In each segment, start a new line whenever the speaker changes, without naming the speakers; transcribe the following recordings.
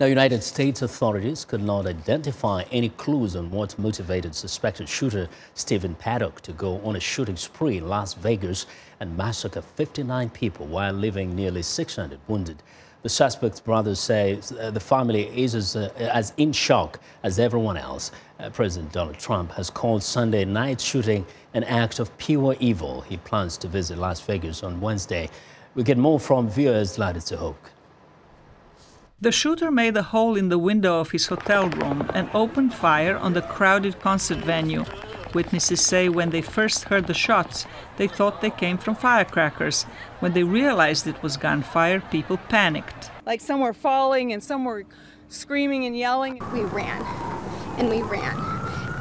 Now, United States authorities could not identify any clues on what motivated suspected shooter Stephen Paddock to go on a shooting spree in Las Vegas and massacre 59 people while leaving nearly 600 wounded. The suspect's brothers say the family is as in shock as everyone else. President Donald Trump has called Sunday night shooting an act of pure evil. He plans to visit Las Vegas on Wednesday. We get more from viewers Laditza Hoke.
The shooter made a hole in the window of his hotel room and opened fire on the crowded concert venue. Witnesses say when they first heard the shots, they thought they came from firecrackers. When they realized it was gunfire, people panicked.
Like some were falling and some were screaming and yelling.
We ran and we ran.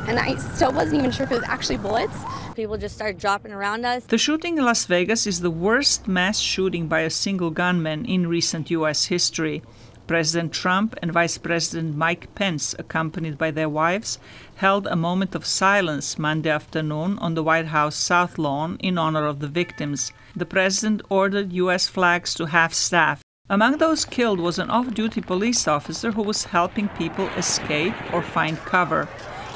And I still wasn't even sure if it was actually bullets. People just started dropping around us.
The shooting in Las Vegas is the worst mass shooting by a single gunman in recent U.S. history. President Trump and Vice President Mike Pence, accompanied by their wives, held a moment of silence Monday afternoon on the White House South Lawn in honor of the victims. The president ordered U.S. flags to half-staff. Among those killed was an off-duty police officer who was helping people escape or find cover.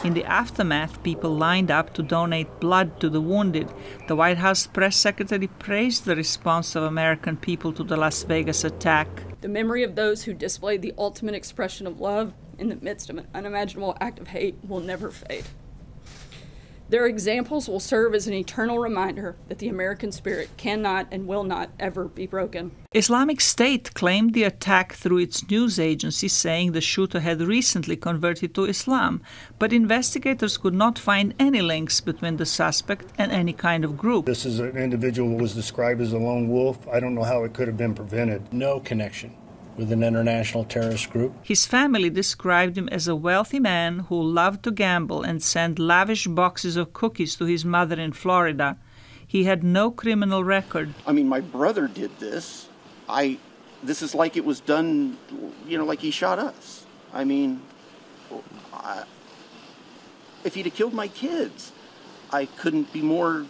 In the aftermath, people lined up to donate blood to the wounded. The White House press secretary praised the response of American people to the Las Vegas attack.
The memory of those who displayed the ultimate expression of love in the midst of an unimaginable act of hate will never fade. Their examples will serve as an eternal reminder that the American spirit cannot and will not ever be broken.
Islamic State claimed the attack through its news agency, saying the shooter had recently converted to Islam, but investigators could not find any links between the suspect and any kind of group.
This is an individual who was described as a lone wolf. I don't know how it could have been prevented.
No connection with an international terrorist group.
His family described him as a wealthy man who loved to gamble and sent lavish boxes of cookies to his mother in Florida. He had no criminal record.
I mean, my brother did this. This is like it was done, like he shot us. I mean, if he'd have killed my kids, I couldn't be more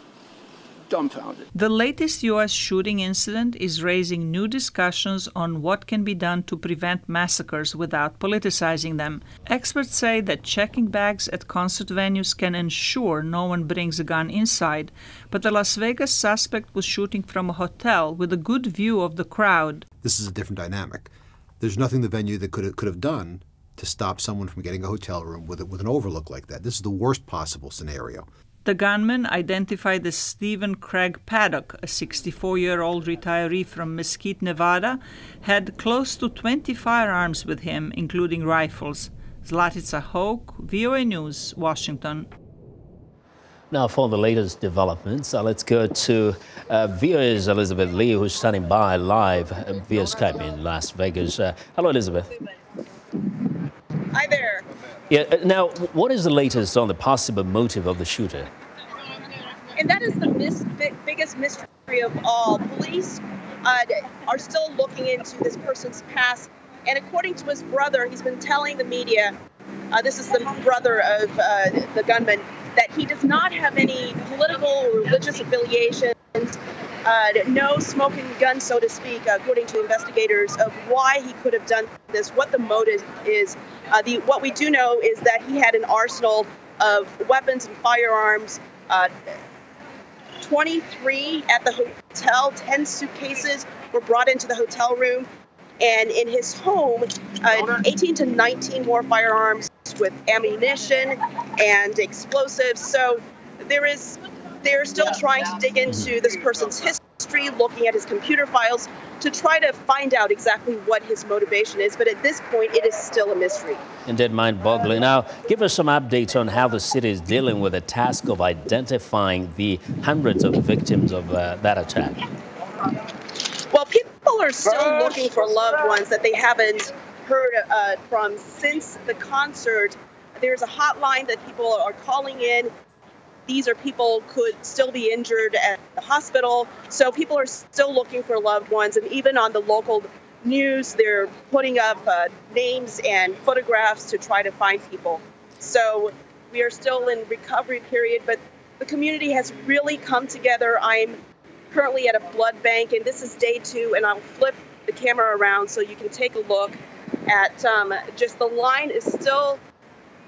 dumbfounded.
The latest U.S. shooting incident is raising new discussions on what can be done to prevent massacres without politicizing them. Experts say that checking bags at concert venues can ensure no one brings a gun inside, but the Las Vegas suspect was shooting from a hotel with a good view of the crowd.
This is a different dynamic. There's nothing the venue that could have done to stop someone from getting a hotel room with an overlook like that. This is the worst possible scenario.
The gunman, identified as Stephen Craig Paddock, a 64-year-old retiree from Mesquite, Nevada, had close to 20 firearms with him, including rifles. Zlatica Hoke, VOA News, Washington.
Now, for the latest developments, let's go to VOA's Elizabeth Lee, who's standing by live via Skype in Las Vegas. Hello, Elizabeth.
Hi there.
Yeah. Now, what is the latest on the possible motive of the shooter?
And that is the biggest mystery of all. Police are still looking into this person's past. And according to his brother, he's been telling the media, this is the brother of the gunman, that he does not have any political or religious affiliations, no smoking gun, so to speak, according to investigators, of why he could have done this, what the motive is. What we do know is that he had an arsenal of weapons and firearms, 23 at the hotel, 10 suitcases were brought into the hotel room, and in his home, 18 to 19 more firearms with ammunition and explosives. So they're still trying to dig into this person's history, looking at his computer files to try to find out exactly what his motivation is. But at this point, it is still a mystery.
Indeed, mind-boggling. Now, give us some updates on how the city is dealing with the task of identifying the hundreds of victims of that attack.
Well, people are still looking for loved ones that they haven't heard from since the concert. There's a hotline that people are calling in. These are people who could still be injured at the hospital. So people are still looking for loved ones. And even on the local news, they're putting up names and photographs to try to find people. So we are still in recovery period, but the community has really come together. I'm currently at a blood bank, and this is day 2, and I'll flip the camera around so you can take a look. at just the line is still,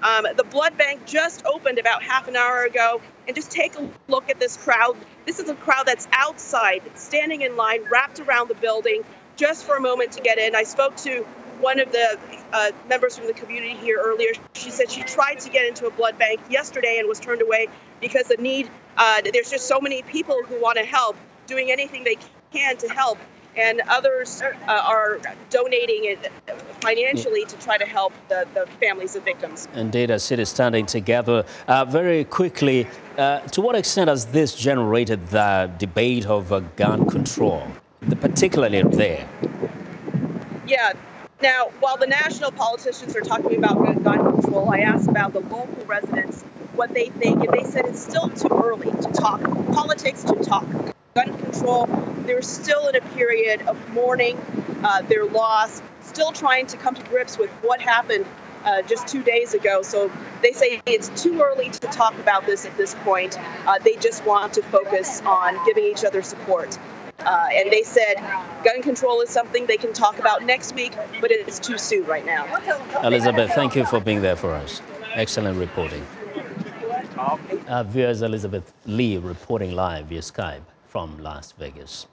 the blood bank just opened about half an hour ago. And just take a look at this crowd. This is a crowd that's outside, standing in line, wrapped around the building, just for a moment to get in. I spoke to one of the members from the community here earlier. She said she tried to get into a blood bank yesterday and was turned away because the need, there's just so many people who want to help, doing anything they can to help. And others are donating it financially to try to help the families of victims.
Indeed, a city standing together. Very quickly, to what extent has this generated the debate of gun control, particularly there?
Yeah. Now, while the national politicians are talking about gun control, I asked about the local residents what they think, and they said it's still too early to talk politics, to talk gun control. They're still in a period of mourning their loss, still trying to come to grips with what happened just 2 days ago. So they say it's too early to talk about this at this point. They just want to focus on giving each other support. And they said gun control is something they can talk about next week, but it's too soon right now.
Elizabeth, thank you for being there for us. Excellent reporting. Viewers, Elizabeth Lee reporting live via Skype from Las Vegas.